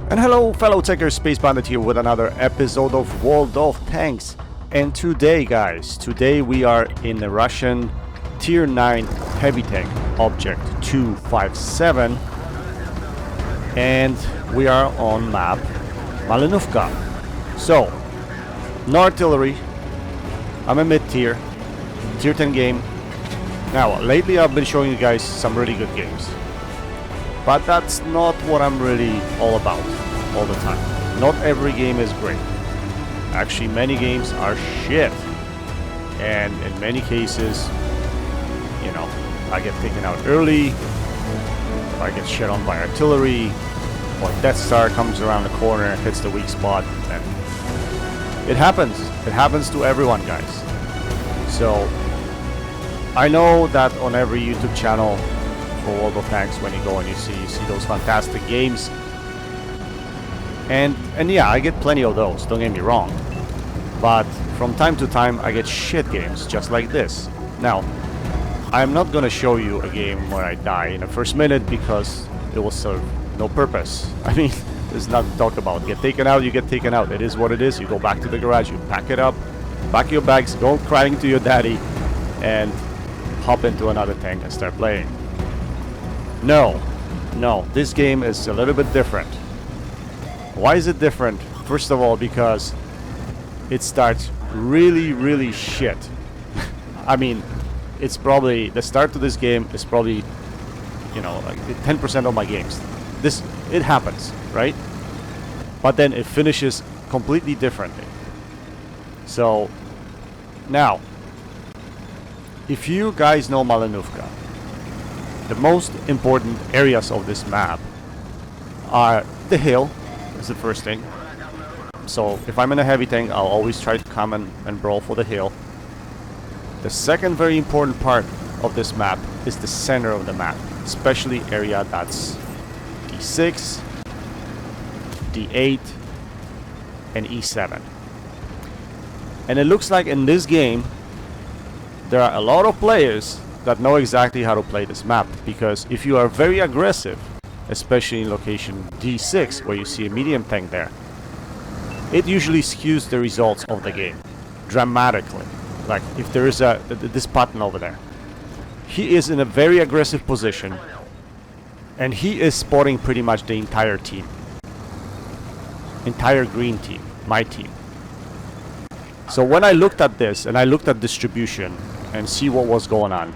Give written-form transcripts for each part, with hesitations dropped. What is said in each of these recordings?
And hello fellow techers, Space Bandit here with another episode of World of Tanks. And today guys, we are in the Russian tier 9 heavy tank Obj.257 and we are on map Malinovka. So, no artillery, I'm a mid-tier, tier 10 game. Now lately I've been showing you guys some really good games. But that's not what I'm really all about all the time. Not every game is great. Actually, many games are shit. And in many cases, you know, I get taken out early, I get shit on by artillery, or Death Star comes around the corner and hits the weak spot. And it happens. It happens to everyone, guys. So, I know that on every YouTube channel, World of Tanks, when you go and you see those fantastic games, and yeah, I get plenty of those, don't get me wrong, but from time to time I get shit games just like this. Now I'm not gonna show you a game where I die in the first minute because it will serve no purpose. I mean, there's nothing to talk about. Get taken out, you get taken out. It is what it is. You go back to the garage, you pack it up, pack your bags, go crying to your daddy, and hop into another tank and start playing. No, this game is a little bit different. Why is it different? First of all, because it starts really shit. I mean, it's probably, the start to this game is probably, you know, like 10% of my games. It happens, right? But then it finishes completely differently. So, now, if you guys know Malinovka, the most important areas of this map are the hill, is the first thing. So if I'm in a heavy tank, I'll always try to come and brawl for the hill. The second very important part of this map is the center of the map, especially area that's D6, D8, and E7. And it looks like in this game there are a lot of players that know exactly how to play this map, because if you are very aggressive, especially in location D6 where you see a medium tank there, it usually skews the results of the game dramatically. Like if there is this button over there, he is in a very aggressive position and he is spotting pretty much the entire team, entire green team, my team. So when I looked at this and I looked at distribution and see what was going on,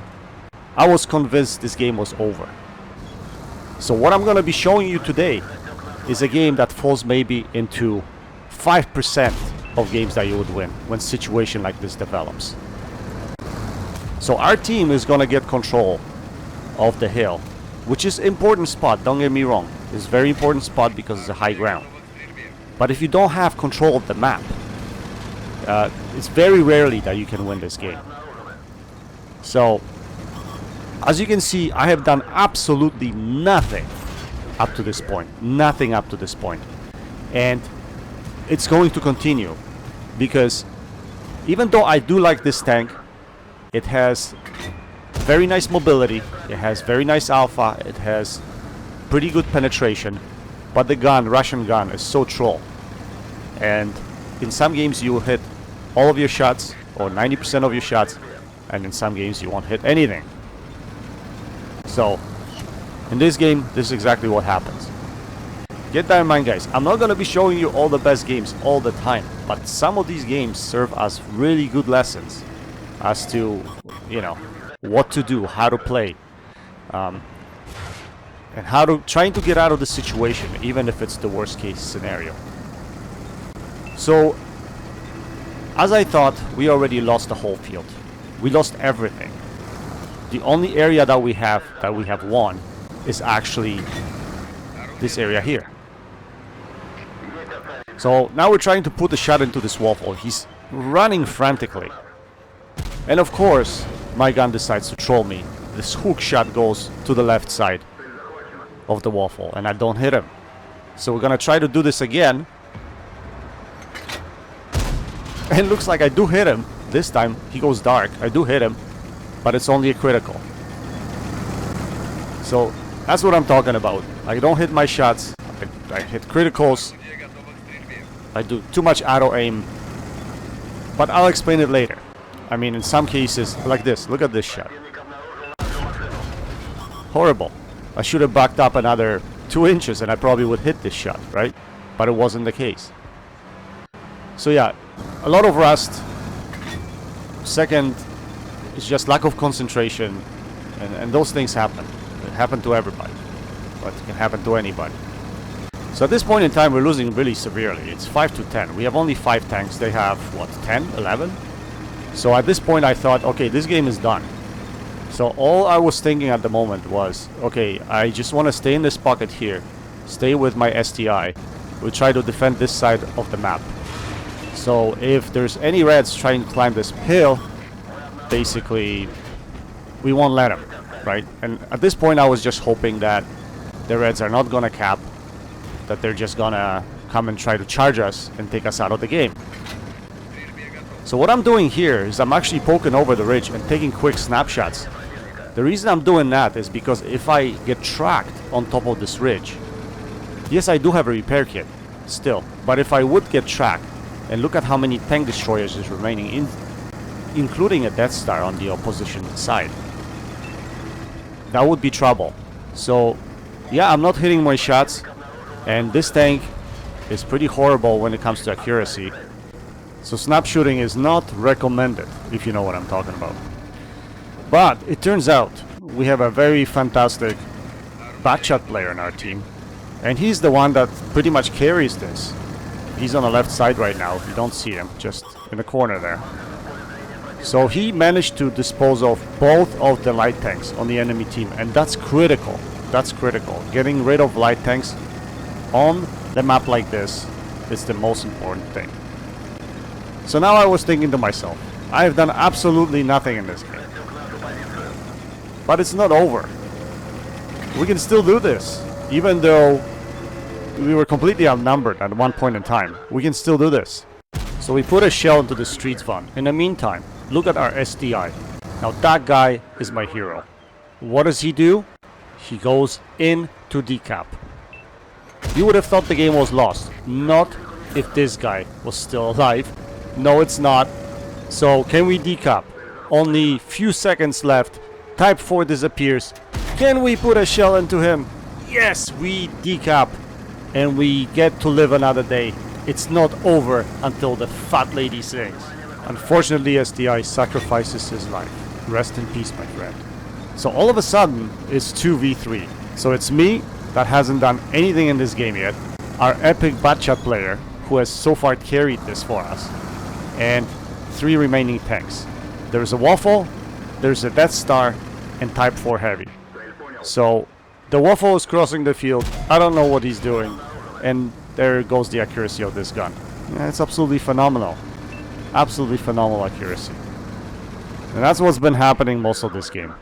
I was convinced this game was over. So what I'm going to be showing you today is a game that falls maybe into 5% of games that you would win when situation like this develops. So our team is going to get control of the hill, which is an important spot, don't get me wrong. It's a very important spot because it's a high ground. But if you don't have control of the map, it's very rarely that you can win this game. So as you can see, I have done absolutely nothing up to this point. Nothing up to this point. And it's going to continue. Because even though I do like this tank, it has very nice mobility, it has very nice alpha, it has pretty good penetration. But the gun, Russian gun, is so troll. And in some games you will hit all of your shots, or 90% of your shots. And in some games you won't hit anything. So, in this game, this is exactly what happens. Get that in mind, guys. I'm not going to be showing you all the best games all the time, but some of these games serve as really good lessons as to, you know, what to do, how to play, and how to trying to get out of the situation, even if it's the worst case scenario. So, as I thought, we already lost the whole field. We lost everything. The only area that we have won is actually this area here. So now we're trying to put a shot into this waffle. He's running frantically. And of course, my gun decides to troll me. This hook shot goes to the left side of the waffle and I don't hit him. So we're gonna try to do this again. And it looks like I do hit him. This time he goes dark. I do hit him. But it's only a critical. So that's what I'm talking about. I don't hit my shots. I hit criticals. I do too much auto aim. But I'll explain it later. I mean, in some cases, like this. Look at this shot. Horrible. I should have backed up another 2 inches and I probably would hit this shot, right? But it wasn't the case. So yeah, a lot of rust. Second, it's just lack of concentration. And those things happen. It happen to everybody. But it can happen to anybody. So at this point in time, we're losing really severely. It's 5 to 10. We have only 5 tanks. They have, what, 10, 11? So at this point, I thought, okay, this game is done. So all I was thinking at the moment was, okay, I just want to stay in this pocket here. Stay with my STI. We'll try to defend this side of the map. So if there's any Reds trying to climb this hill, basically, we won't let them, right? And at this point, I was just hoping that the Reds are not going to cap, that they're just going to come and try to charge us and take us out of the game. So what I'm doing here is I'm actually poking over the ridge and taking quick snapshots. The reason I'm doing that is because if I get tracked on top of this ridge, yes, I do have a repair kit still, but if I would get tracked, and look at how many tank destroyers is remaining, including a Death Star on the opposition side, that would be trouble. So yeah, I'm not hitting my shots, and this tank is pretty horrible when it comes to accuracy. So snap shooting is not recommended, if you know what I'm talking about. But it turns out we have a very fantastic backshot player in our team, and he's the one that pretty much carries this. He's on the left side right now. You don't see him, just in the corner there. So he managed to dispose of both of the light tanks on the enemy team, and that's critical. That's critical. Getting rid of light tanks on the map like this is the most important thing. So now I was thinking to myself, I have done absolutely nothing in this game. But it's not over. We can still do this. Even though we were completely outnumbered at one point in time, we can still do this. So we put a shell into the streets fund. In the meantime, look at our STI. Now that guy is my hero. What does he do? He goes into decap. You would have thought the game was lost. Not if this guy was still alive. No, it's not. So can we decap? Only few seconds left. Type 4 disappears. Can we put a shell into him? Yes, we decap. And we get to live another day. It's not over until the fat lady sings. Unfortunately, STI sacrifices his life. Rest in peace, my friend. So all of a sudden, it's 2v3. So it's me that hasn't done anything in this game yet. Our epic backshot player, who has so far carried this for us. And 3 remaining tanks. There's a Waffle, there's a Death Star, and Type 4 Heavy. So the Waffle is crossing the field. I don't know what he's doing. And there goes the accuracy of this gun. Yeah, it's absolutely phenomenal. Absolutely phenomenal accuracy. And that's what's been happening most of this game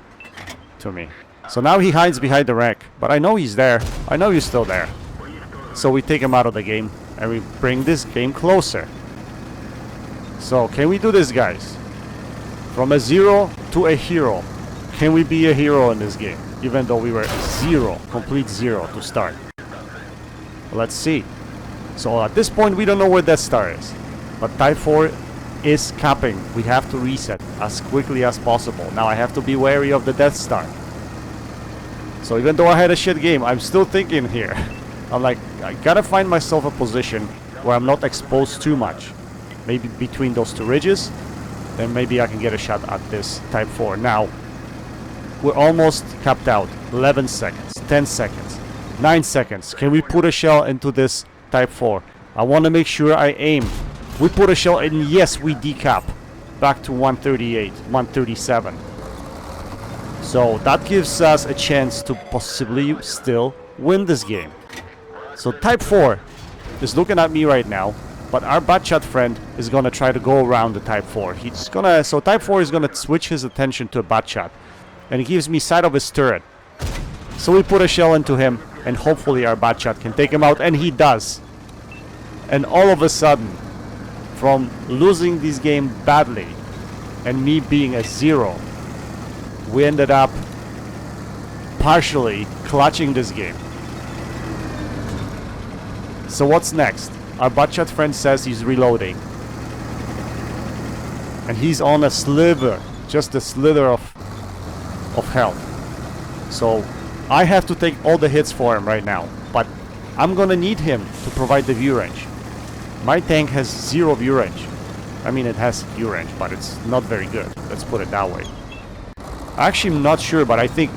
to me. So now he hides behind the wreck, but I know he's there. I know he's still there. So we take him out of the game and we bring this game closer. So can we do this, guys? From a 0 to a hero. Can we be a hero in this game? Even though we were 0, complete 0 to start. Let's see. So at this point we don't know where Death Star is. But Type 4 is capping. We have to reset as quickly as possible. Now I have to be wary of the Death Star. So even though I had a shit game, I'm still thinking here. I'm like, I gotta find myself a position where I'm not exposed too much. Maybe between those 2 ridges. Then maybe I can get a shot at this Type 4. Now, we're almost capped out. 11 seconds, 10 seconds, 9 seconds. Can we put a shell into this Type 4? I want to make sure I aim. We put a shell and yes, we decap. Back to 138, 137. So that gives us a chance to possibly still win this game. So Type 4 is looking at me right now. But our backshot friend is gonna try to go around the Type 4. So Type 4 is gonna switch his attention to a backshot. And he gives me sight of his turret. So we put a shell into him, and hopefully our backshot can take him out, and he does. And all of a sudden, from losing this game badly, and me being a 0, we ended up partially clutching this game. So what's next? Our butchat friend says he's reloading. And he's on a sliver, just a slither of health. So I have to take all the hits for him right now. But I'm gonna need him to provide the view range. My tank has 0 view range. I mean, it has view range, but it's not very good. Let's put it that way. Actually, I'm not sure, but I think...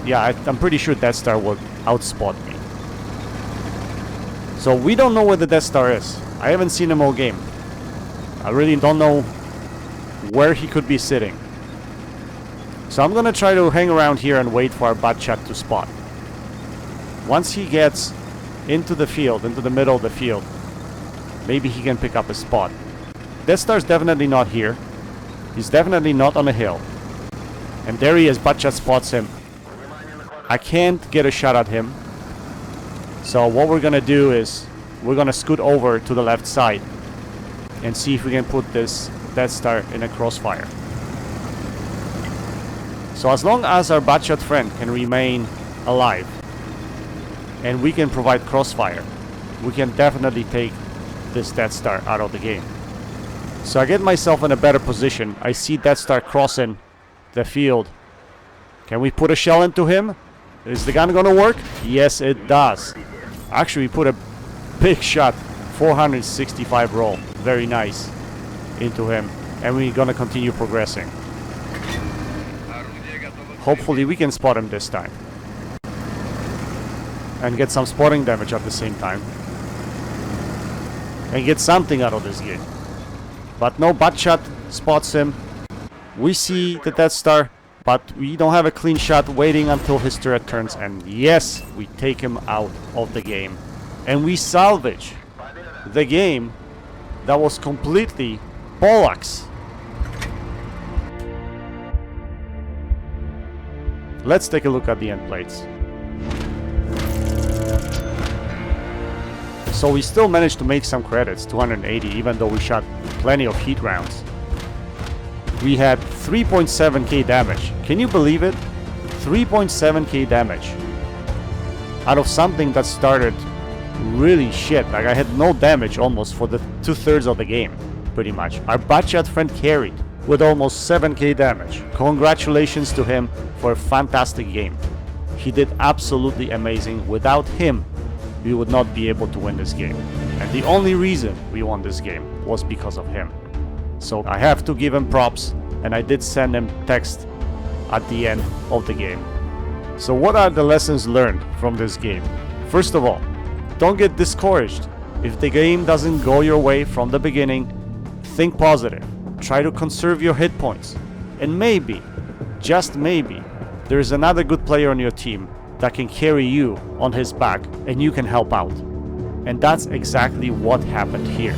Yeah, I'm pretty sure Death Star would outspot me. So we don't know where the Death Star is. I haven't seen him all game. I really don't know where he could be sitting. So I'm gonna try to hang around here and wait for our butchat to spot. Once he gets into the field, into the middle of the field, maybe he can pick up a spot. Death Star's definitely not here. He's definitely not on a hill. And there he is, butchat spots him. I can't get a shot at him. So what we're gonna do is we're gonna scoot over to the left side and see if we can put this Death Star in a crossfire. So as long as our butchat friend can remain alive and we can provide crossfire, we can definitely take this Death Star out of the game. So I get myself in a better position. I see Death Star crossing the field. Can we put a shell into him? Is the gun gonna work? Yes, it does. Actually, we put a big shot, 465 roll, very nice, into him. And we're gonna continue progressing. Hopefully we can spot him this time. And get some spotting damage at the same time. And get something out of this game. But no, butchat spots him. We see the Death Star, but we don't have a clean shot, waiting until his turret turns. And yes, we take him out of the game. And we salvage the game that was completely bollocks. Let's take a look at the end plates. So we still managed to make some credits, 280, even though we shot plenty of heat rounds. We had 3.7k damage. Can you believe it? 3.7k damage. Out of something that started really shit. Like, I had no damage almost for the 2/3 of the game, pretty much. Our butchat friend carried with almost 7k damage. Congratulations to him for a fantastic game. He did absolutely amazing. Without him, we would not be able to win this game. And the only reason we won this game was because of him. So I have to give him props, and I did send him text at the end of the game. So what are the lessons learned from this game? First of all, don't get discouraged. If the game doesn't go your way from the beginning, think positive. Try to conserve your hit points. And maybe, just maybe, there's another good player on your team that can carry you on his back and you can help out. And that's exactly what happened here.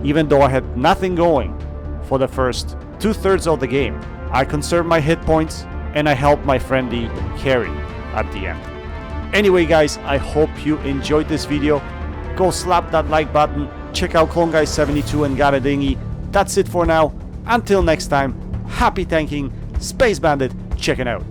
Even though I had nothing going for the first 2/3 of the game, I conserved my hit points and I helped my friendly carry at the end. Anyway guys, I hope you enjoyed this video. Go slap that like button, check out CloneGuy72 and Got a Dinghy. That's it for now. Until next time, happy tanking, Space Bandit checking out.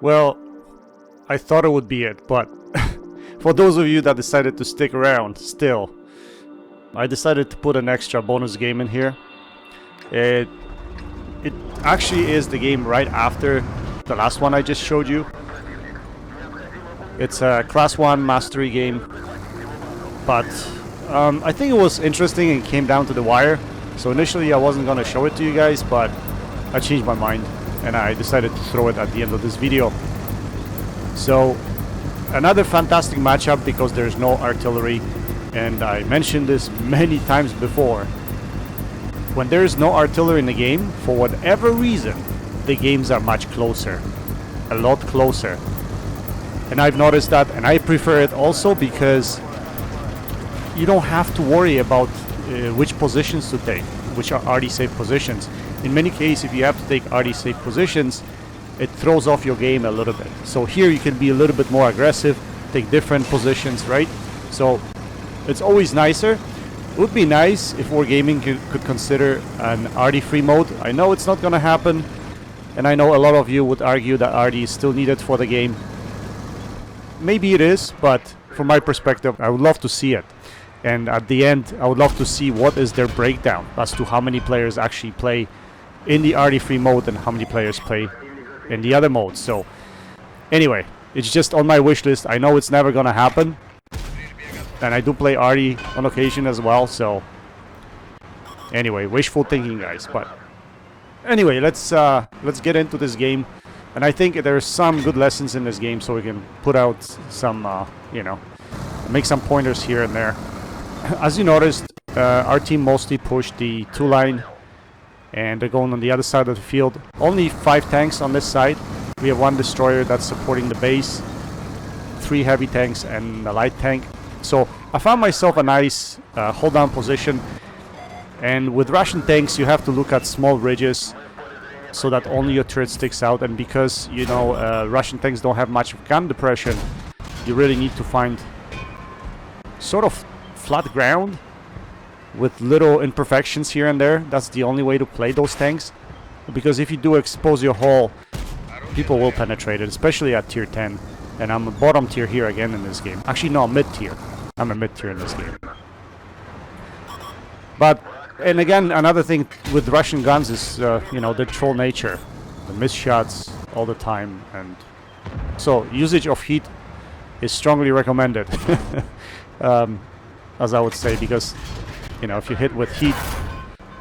Well, I thought it would be it, but for those of you that decided to stick around still, I decided to put an extra bonus game in here. It actually is the game right after the last one I just showed you. It's a Class 1 mastery game, but I think it was interesting and came down to the wire. So initially I wasn't going to show it to you guys, but I changed my mind and I decided to throw it at the end of this video. So another fantastic matchup because there's no artillery, and I mentioned this many times before. When there's no artillery in the game, for whatever reason, the games are much closer, a lot closer. And I've noticed that, and I prefer it also because you don't have to worry about which positions to take, which are RD safe positions. In many cases, if you have to take RD safe positions, it throws off your game a little bit. So here you can be a little bit more aggressive, take different positions, right? So it's always nicer. It would be nice if Wargaming could consider an RD free mode. I know it's not going to happen, and I know a lot of you would argue that RD is still needed for the game. Maybe it is, but from my perspective, I would love to see it. And at the end, I would love to see what is their breakdown as to how many players actually play in the RD free mode and how many players play in the other modes. So anyway, it's just on my wish list. I know it's never gonna happen, and I do play RD on occasion as well. So anyway, wishful thinking, guys. But anyway, let's get into this game. And I think there's some good lessons in this game, so we can put out some, you know, make some pointers here and there. As you noticed, our team mostly pushed the 2-line, and they're going on the other side of the field. Only 5 tanks on this side. We have 1 destroyer that's supporting the base, 3 heavy tanks, and a light tank. So I found myself a nice hold-down position. And with Russian tanks, you have to look at small ridges, so that only your turret sticks out. And because, you know, Russian tanks don't have much gun depression, you really need to find sort of flat ground with little imperfections here and there. That's the only way to play those tanks, because if you do expose your hull, people will penetrate it, especially at tier 10. And I'm a bottom tier here again in this game. Actually, no, mid tier. I'm a mid tier in this game. But and again, another thing with Russian guns is, you know, the troll nature. The miss shots all the time. And so, usage of heat is strongly recommended. As I would say, because, you know, if you hit with heat...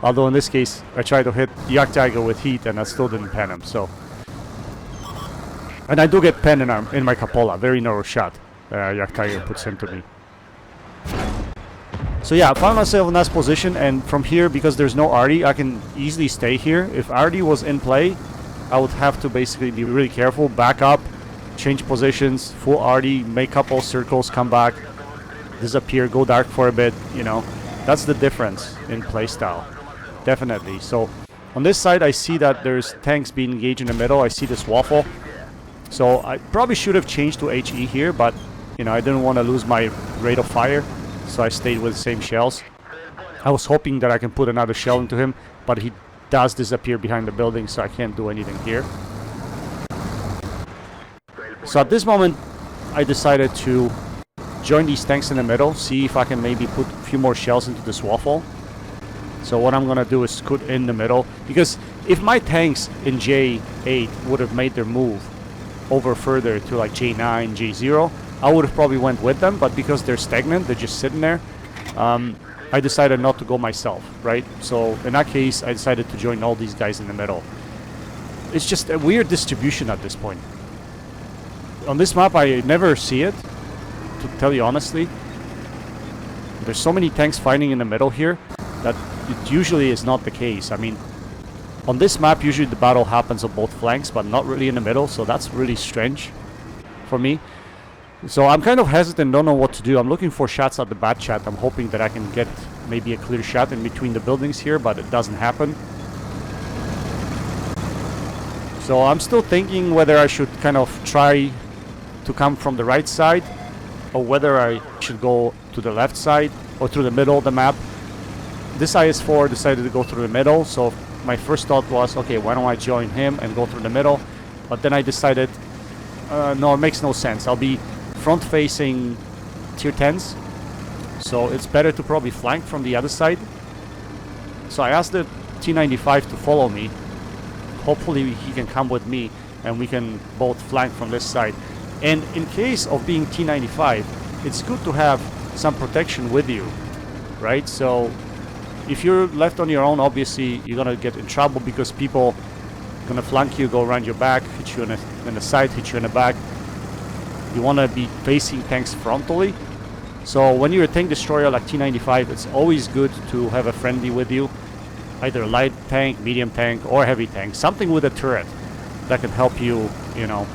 Although in this case, I tried to hit Yak Tiger with heat and I still didn't pen him, so... And I do get pen in my Capola. Very narrow shot. Yak Tiger puts into me. So yeah, I found myself in that position, and from here, because there's no RD, I can easily stay here. If RD was in play, I would have to basically be really careful, back up, change positions, full RD, make a couple circles, come back, disappear, go dark for a bit, you know. That's the difference in playstyle, definitely. So on this side, I see that there's tanks being engaged in the middle. I see this waffle. So I probably should have changed to HE here, but, you know, I didn't want to lose my rate of fire. So I stayed with the same shells. I was hoping that I can put another shell into him, but he does disappear behind the building, so I can't do anything here. So at this moment, I decided to join these tanks in the middle, see if I can maybe put a few more shells into this waffle. So what I'm gonna do is scoot in the middle, because if my tanks in J8 would have made their move over further to like J9, J0, I would have probably went with them, but because they're stagnant, they're just sitting there, I decided not to go myself, right? So in that case, I decided to join all these guys in the middle. It's just a weird distribution at this point. On this map, I never see it, to tell you honestly. There's so many tanks fighting in the middle here that it usually is not the case. I mean, on this map, usually the battle happens on both flanks, but not really in the middle, so that's really strange for me. So I'm kind of hesitant, don't know what to do. I'm looking for shots at the bat chat. I'm hoping that I can get maybe a clear shot in between the buildings here, but it doesn't happen. So I'm still thinking whether I should kind of try to come from the right side, or whether I should go to the left side or through the middle of the map. This IS-4 decided to go through the middle, so my first thought was, okay, why don't I join him and go through the middle? But then I decided, no, it makes no sense. I'll be front-facing tier 10s, so it's better to probably flank from the other side. So I asked the T95 to follow me. Hopefully he can come with me and we can both flank from this side. And in case of being T95, it's good to have some protection with you, right? So if you're left on your own, obviously you're gonna get in trouble because people are gonna flank you, go around your back, hit you in the side, hit you in the back. You want to be facing tanks frontally. So when you're a tank destroyer like T95, it's always good to have a friendly with you. Either a light tank, medium tank, or heavy tank. Something with a turret that can help you, you know,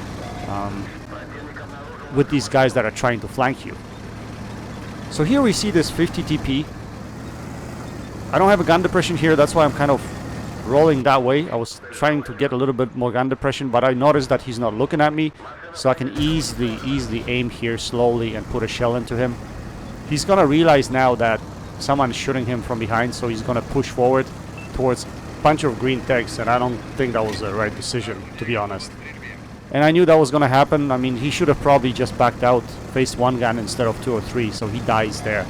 with these guys that are trying to flank you. So here we see this 50 TP. I don't have a gun depression here, that's why I'm kind of rolling that way. I was trying to get a little bit more gun depression, but I noticed that he's not looking at me, so I can easily aim here slowly and put a shell into him. He's gonna realize now that someone's shooting him from behind, so he's gonna push forward towards a bunch of green tanks, and I don't think that was the right decision, to be honest. And I knew that was gonna happen. I mean, he should have probably just backed out, faced one gun instead of 2 or 3, so he dies there.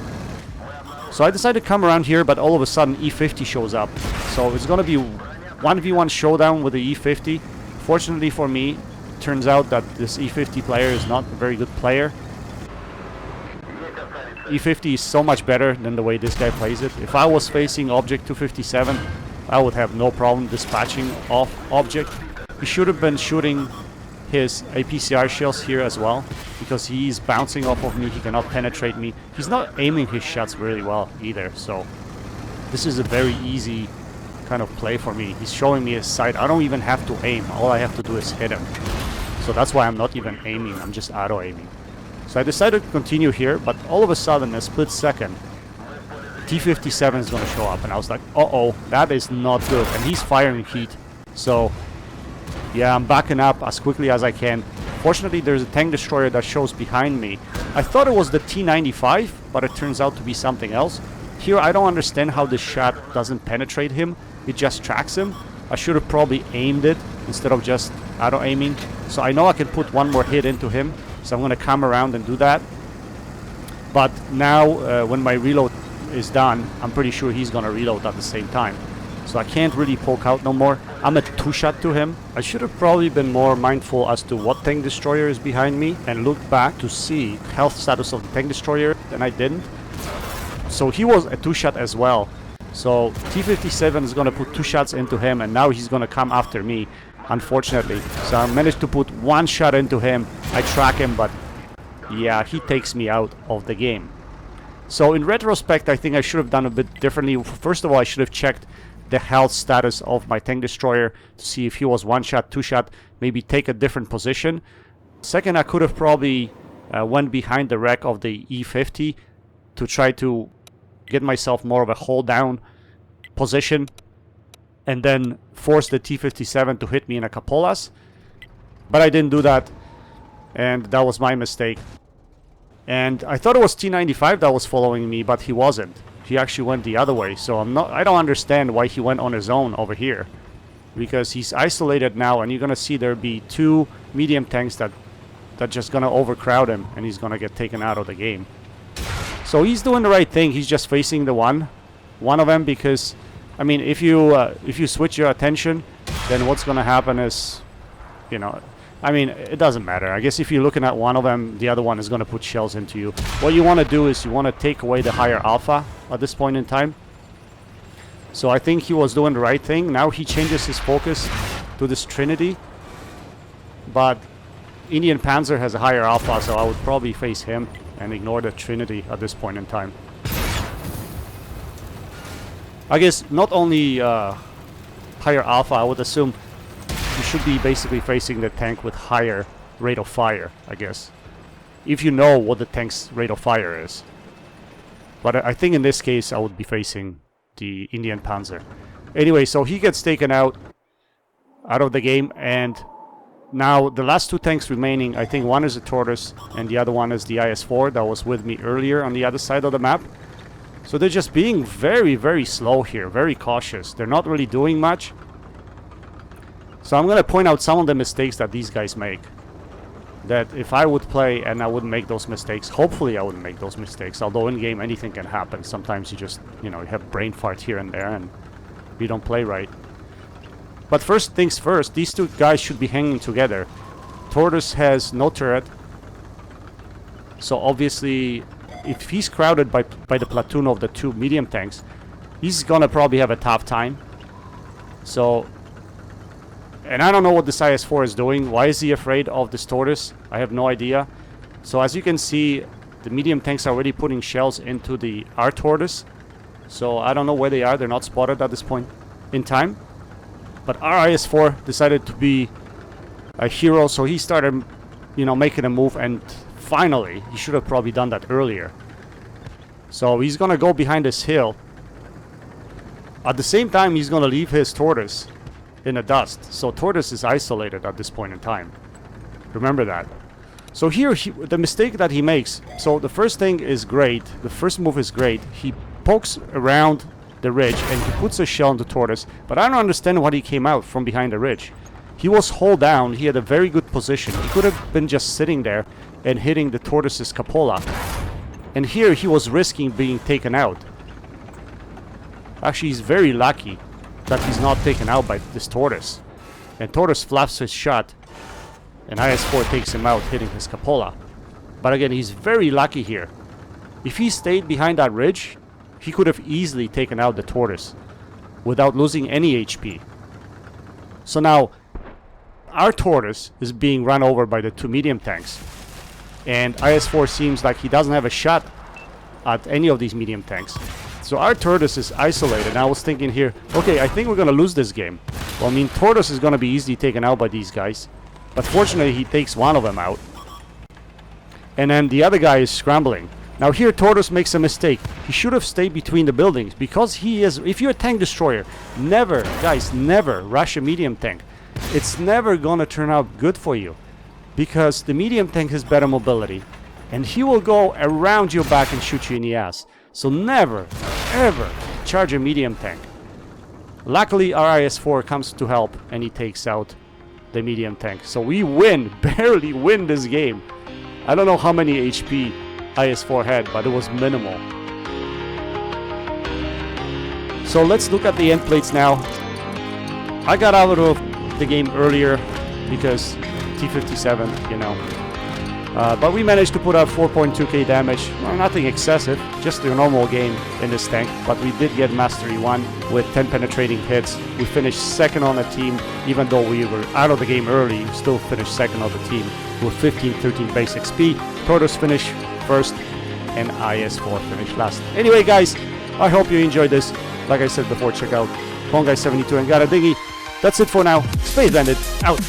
So I decided to come around here, but all of a sudden E50 shows up. So it's gonna be 1v1 showdown with the E50. Fortunately for me, it turns out that this E50 player is not a very good player. E50 is so much better than the way this guy plays it. If I was facing Obj.257, I would have no problem dispatching off Object. He should have been shooting his APCR shells here as well, because he's bouncing off of me, he cannot penetrate me. He's not aiming his shots really well either, so this is a very easy kind of play for me. He's showing me his sight. I don't even have to aim, all I have to do is hit him. So that's why I'm not even aiming, I'm just auto-aiming. So I decided to continue here, but all of a sudden, in a split second, T-57 is going to show up, and I was like, uh-oh, that is not good, and he's firing heat. So yeah, I'm backing up as quickly as I can. Fortunately, there's a tank destroyer that shows behind me. I thought it was the T-95, but it turns out to be something else. Here, I don't understand how this shot doesn't penetrate him. It just tracks him. I should have probably aimed it instead of just auto-aiming. So I know I can put one more hit into him. So I'm going to come around and do that. But now, when my reload is done, I'm pretty sure he's going to reload at the same time. So I can't really poke out no more. I'm a 2-shot to him. I should have probably been more mindful as to what tank destroyer is behind me and looked back to see health status of the tank destroyer, and I didn't. So he was a 2-shot as well. So T-57 is going to put 2 shots into him, and now he's going to come after me, unfortunately. So I managed to put 1 shot into him. I track him, but yeah, he takes me out of the game. So in retrospect, I think I should have done a bit differently. First of all, I should have checked the health status of my tank destroyer to see if he was 1-shot, 2-shot, maybe take a different position. Second, I could have probably went behind the wreck of the E50 to try to get myself more of a hold down position and then force the T-57 to hit me in a capolas. But I didn't do that, and that was my mistake. And I thought it was T-95 that was following me, but he wasn't. He actually went the other way, so I don't understand why he went on his own over here. Because he's isolated now, and you're gonna see there'll be 2 medium tanks that just gonna overcrowd him, and he's gonna get taken out of the game. So he's doing the right thing. He's just facing the one of them, because I mean, if you switch your attention, then what's gonna happen is, you know, I mean, it doesn't matter. I guess if you're looking at one of them, the other one is going to put shells into you. What you want to do is you want to take away the higher alpha at this point in time. So I think he was doing the right thing. Now he changes his focus to this Trinity. But Indian Panzer has a higher alpha, so I would probably face him and ignore the Trinity at this point in time. I guess not only higher alpha, I would assume you should be basically facing the tank with higher rate of fire, I guess. If you know what the tank's rate of fire is. But I think in this case I would be facing the Indian Panzer. Anyway, so he gets taken out of the game, and now the last 2 tanks remaining, I think one is a Tortoise and the other one is the IS-4 that was with me earlier on the other side of the map. So they're just being very, very slow here, very cautious. They're not really doing much. So I'm going to point out some of the mistakes that these guys make. That if I would play and I wouldn't make those mistakes, hopefully I wouldn't make those mistakes. Although in game anything can happen. Sometimes you just, you know, you have brain fart here and there and you don't play right. But first things first, these 2 guys should be hanging together. Tortoise has no turret. So obviously, if he's crowded by the platoon of the 2 medium tanks, he's going to probably have a tough time. So... and I don't know what this IS-4 is doing. Why is he afraid of this Tortoise? I have no idea. So as you can see, the medium tanks are already putting shells into the our Tortoise. So I don't know where they are. They're not spotted at this point in time. But our IS-4 decided to be a hero. So he started, you know, making a move. And finally, he should have probably done that earlier. So he's gonna go behind this hill. At the same time, he's gonna leave his tortoise in the dust. So tortoise is isolated at this point in time. Remember that. So here, the mistake that he makes. So the first thing is great. The first move is great. He pokes around the ridge and he puts a shell on the tortoise. But I don't understand why he came out from behind the ridge. He was hull down. He had a very good position. He could have been just sitting there and hitting the tortoise's cupola. And here he was risking being taken out. Actually, he's very lucky that he's not taken out by this tortoise. And tortoise flaps his shot. And IS-4 takes him out, hitting his cupola. But again, he's very lucky here. If he stayed behind that ridge, he could have easily taken out the tortoise without losing any HP. So now, our tortoise is being run over by the 2 medium tanks. And IS-4 seems like he doesn't have a shot at any of these medium tanks. So our tortoise is isolated. And I was thinking here, okay, I think we're going to lose this game. Well, I mean, tortoise is going to be easily taken out by these guys. But fortunately, he takes one of them out. And then the other guy is scrambling. Now here, tortoise makes a mistake. He should have stayed between the buildings. Because he is... If you're a tank destroyer, never, guys, never rush a medium tank. It's never going to turn out good for you. Because the medium tank has better mobility. And he will go around your back and shoot you in the ass. So never, ever charge a medium tank. Luckily, our IS-4 comes to help. And he takes out the medium tank. So we win, barely win this game. I don't know how many HP IS-4 had, but it was minimal. So let's look at the end plates now. I got out of the game earlier because T-57, you know. But we managed to put out 4.2k damage. Well, nothing excessive, just a normal game in this tank. But we did get Mastery 1 with 10 penetrating hits. We finished second on the team, even though we were out of the game early. We still finished second on the team with 15-13 base XP. Tortoise finished first, and IS-4 finished last. Anyway, guys, I hope you enjoyed this. Like I said before, check out Pongai72 and Got a Dinghy. That's it for now. Space Bandit, out.